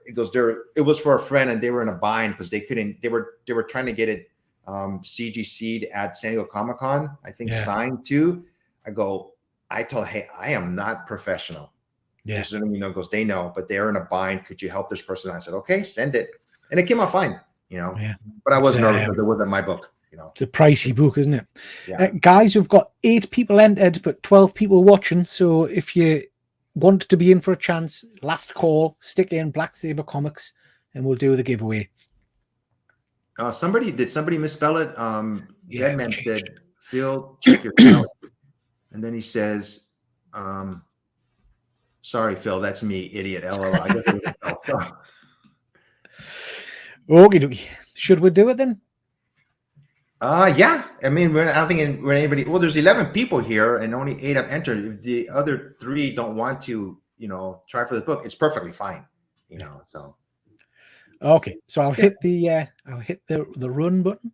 It was for a friend, and they were in a bind because they couldn't. They were trying to get it CGC'd at San Diego Comic-Con. I think signed too. I told, hey, I am not professional. Yeah. Goes, they know, but they're in a bind. Could you help this person? I said, okay, send it, and it came out fine. But I wasn't nervous because it wasn't my book. It's a pricey book, isn't it? Yeah. Guys, we've got 8 people entered, but 12 people watching. So if you want to be in for a chance, last call, stick in Black Saber Comics, and we'll do the giveaway. Did somebody misspell it? Deadman said, Phil, check your count. And then he says, sorry, Phil, that's me, idiot. LOL. Okie dokie. Should we do it then? Yeah. I mean, I don't think anybody. Well, there's 11 people here, and only 8 have entered. If the other 3 don't want to, try for the book, it's perfectly fine. So. Okay, so I'll hit the run button.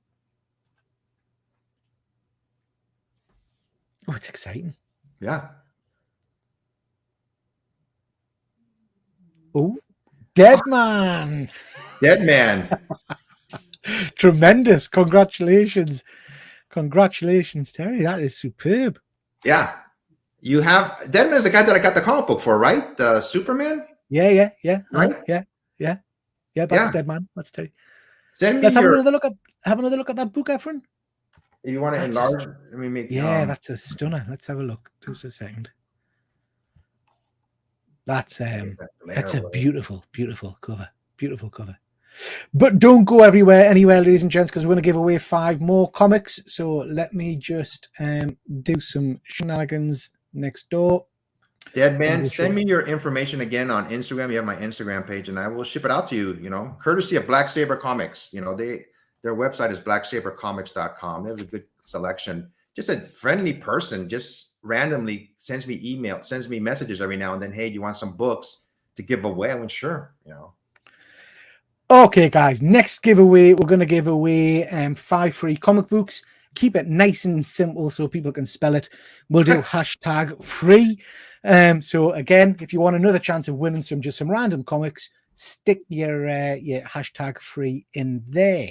Oh, it's exciting. Yeah. Oh, Deadman. Deadman. Tremendous. Congratulations, Terry. That is superb. Yeah. You have Deadman is the guy that I got the comic book for, right? The Superman? Yeah. Right? Yeah, that's Deadman. That's Terry. Let's have another look at that book, Efrain. You want to enlarge? That's a stunner. Let's have a look. Just a second. That's a beautiful cover. Beautiful cover. But don't go anywhere, ladies and gents, because we're going to give away 5 more comics. So let me just do some shenanigans next door. Dead And man, we'll send show. me your information again on Instagram. You have my Instagram page, and I will ship it out to you. Courtesy of Black Saber Comics. Their website is blacksabercomics.com. They have a good selection. Just a friendly person, just randomly sends me messages every now and then. Hey, do you want some books to give away? I went, sure. Okay, guys, next giveaway, we're going to give away 5 free comic books. Keep it nice and simple so people can spell it. We'll do hashtag free. So again, if you want another chance of winning some random comics, stick your hashtag free in there.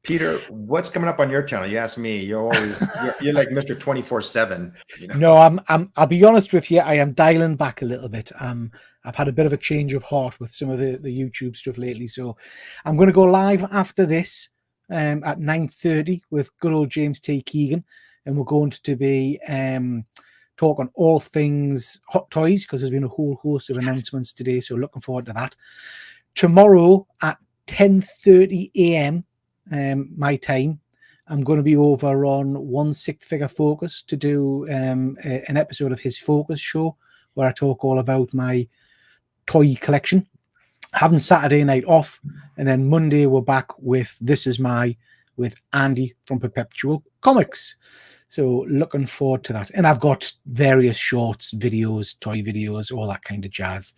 Peter, what's coming up on your channel? You ask me. You're like Mr. 24/7. No, I'll be honest with you. I am dialing back a little bit. I've had a bit of a change of heart with some of the YouTube stuff lately. So I'm going to go live after this at 9:30 with good old James T. Keegan. And we're going to be talking all things Hot Toys because there's been a whole host of announcements today. So looking forward to that. Tomorrow at 10:30 a.m. My time, I'm going to be over on 1/6 Figure Focus to do an episode of his Focus show where I talk all about my toy collection. Having Saturday night off, and then Monday we're back with with Andy from Perpetual Comics. So looking forward to that. And I've got various shorts, videos, toy videos, all that kind of jazz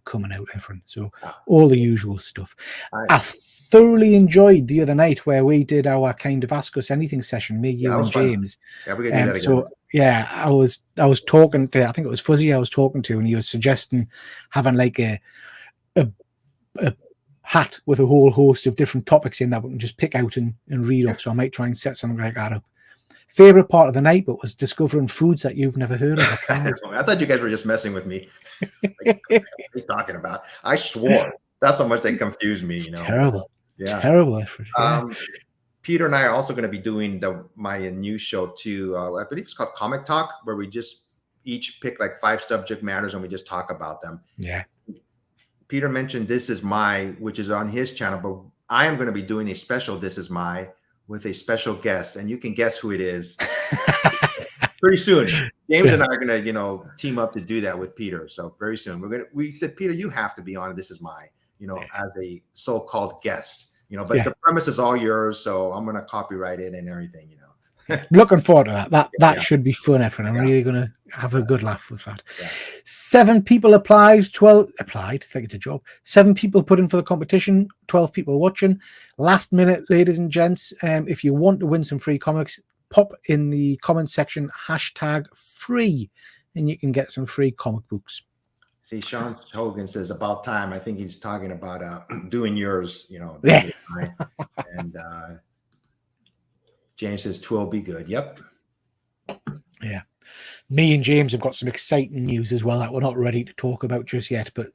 coming out, Efrain. So all the usual stuff. I thoroughly enjoyed the other night where we did our kind of Ask Us Anything session, me, you, and James. Yeah, we can do that again. Yeah, I was talking to, I think it was Fuzzy I was talking to, and he was suggesting having like a hat with a whole host of different topics in that we can just pick out and read off. So I might try and set something like that up. Favorite part of the night, but was discovering foods that you've never heard of. I thought you guys were just messing with me. Like, what are you talking about? I swore. That's how much they confused me. Terrible. Yeah. Terrible effort. Yeah. Peter and I are also going to be doing my new show too. I believe it's called Comic Talk, where we just each pick like 5 subject matters and we just talk about them. Yeah. Peter mentioned This Is My, which is on his channel, but I am going to be doing a special This Is My with a special guest, and you can guess who it is pretty soon. James and I are going to, team up to do that with Peter. So very soon we said, Peter, you have to be on This Is My, as a so-called guest, but the premise is all yours. So I'm going to copyright it and everything, Looking forward to that. That should be fun, Efrain. I'm really going to have a good laugh with that. Yeah. 7 people applied. 12 applied. It's like it's a job. 7 people put in for the competition. 12 people watching. Last minute, ladies and gents. If you want to win some free comics, pop in the comment section hashtag free, and you can get some free comic books. See, Sean Hogan says about time. I think he's talking about doing yours. Yeah. And James says 12 be good. Yep. Yeah. Me and James have got some exciting news as well that we're not ready to talk about just yet, but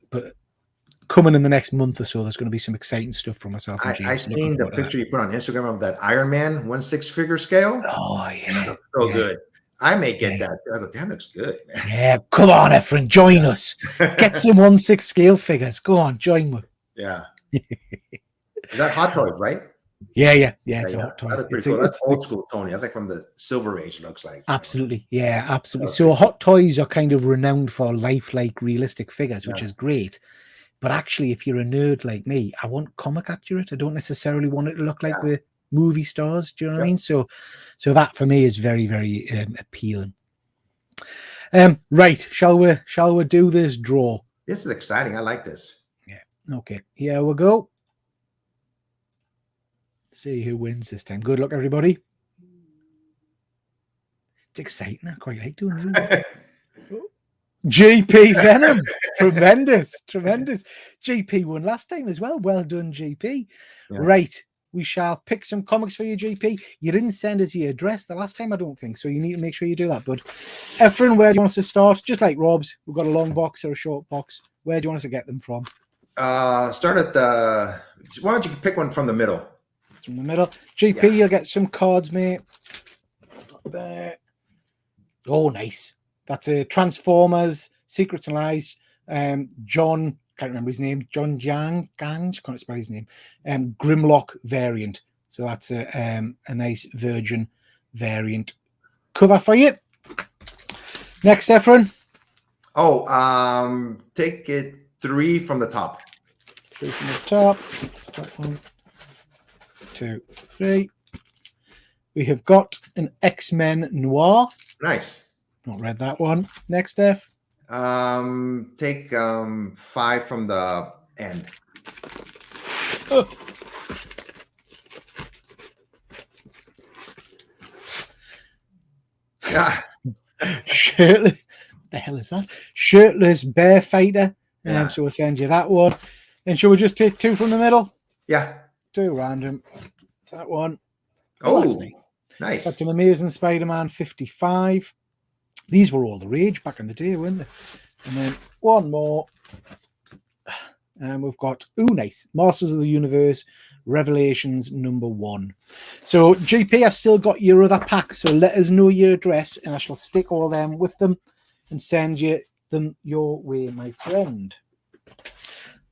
coming in the next month or so, there's going to be some exciting stuff from myself and James. I seen the picture you put on Instagram of that Iron Man 1/6 figure scale. Oh, yeah. So good. I may get that. I go, that looks good, man. Yeah, come on, Efrain, join us. Get some 1/6 scale figures. Go on, join me. Yeah. Is that Hot Toys, right? Yeah. It's a Hot Toy. That's pretty cool. That's old school Tony. That's like from the Silver Age, looks like. Absolutely. Yeah, absolutely. So Hot Toys are kind of renowned for lifelike, realistic figures, which is great. But actually, if you're a nerd like me, I want comic accurate. I don't necessarily want it to look like the movie stars. Do you know what I mean? So that for me is very, very appealing. Right. Shall we do this draw? This is exciting. I like this. Yeah. Okay. Here we go. See who wins this time. Good luck, everybody. It's exciting. I quite like doing this. GP Venom. Tremendous. GP won last time as well. Well done, GP. Yeah. Right. We shall pick some comics for you, GP. You didn't send us your address the last time, I don't think. So you need to make sure you do that, bud. Efrain, where do you want us to start? Just like Rob's. We've got a long box or a short box. Where do you want us to get them from? Start at the... Why don't you pick one from the middle? From the middle. GP, you'll get some cards, mate. There. Oh, nice. That's a Transformers, Secrets and Lies. John, can't remember his name. John Gange, can't spell his name. Grimlock variant. So that's a nice Virgin variant cover for you. Next, Efrain. Oh, take it 3 from the top. 3 from the top. So 1, 2, 3. We have got an X-Men Noir. Nice. Not read that one. Next, F. Take 5 from the end. Oh. Yeah. Shirtless. What the hell is that? Shirtless Bear Fighter. Yeah. So we'll send you that one. And shall we just take 2 from the middle? Yeah. 2 random. That one. Oh, that's nice. Nice. That's an Amazing Spider-Man 55. These were all the rage back in the day, weren't they? And then one more. And we've got, nice. Masters of the Universe, Revelations #1. So, GP, I've still got your other pack. So let us know your address and I shall stick all them with them and send you them your way, my friend.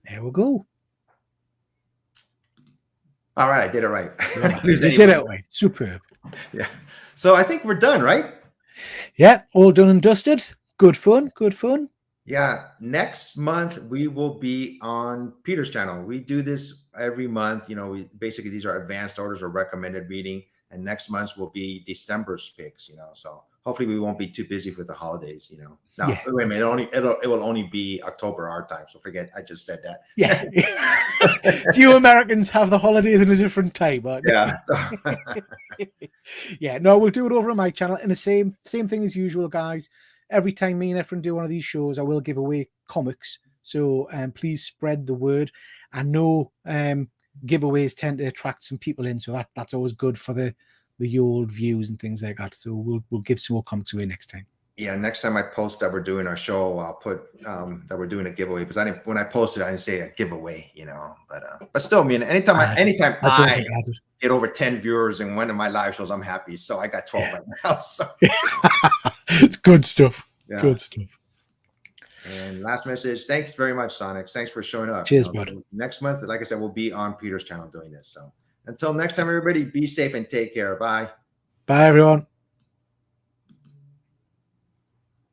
There we go. All right, I did it right. You did it right. Superb. Yeah. So I think we're done, right? Yeah, all done and dusted. Good fun. Good fun. Yeah. Next month we will be on Peter's channel. We do this every month. You know, basically these are advanced orders or recommended reading, and next month will be December's picks. You know, so hopefully we won't be too busy with the holidays. You know, no, yeah. Wait a minute, it will only be October our time. So forget I just said that. Yeah. You Americans have the holidays in a different time. Yeah. Yeah. No, we'll do it over on my channel, and the same thing as usual, guys. Every time me and Efrain do one of these shows, I will give away comics. So please spread the word. I know giveaways tend to attract some people in, so that's always good for the old views and things like that. So we'll give some more comics away next time. Yeah, next time I post that we're doing our show, I'll put that we're doing a giveaway, because when I posted, I didn't say a giveaway, you know. But still, I mean, anytime I get over 10 viewers in one of my live shows, I'm happy. So I got 12 right now. So it's good stuff. Yeah. Good stuff. And last message, thanks very much, Sonic. Thanks for showing up. Cheers, bud. Next month, like I said, we'll be on Peter's channel doing this. So until next time, everybody, be safe and take care. Bye. Bye, everyone.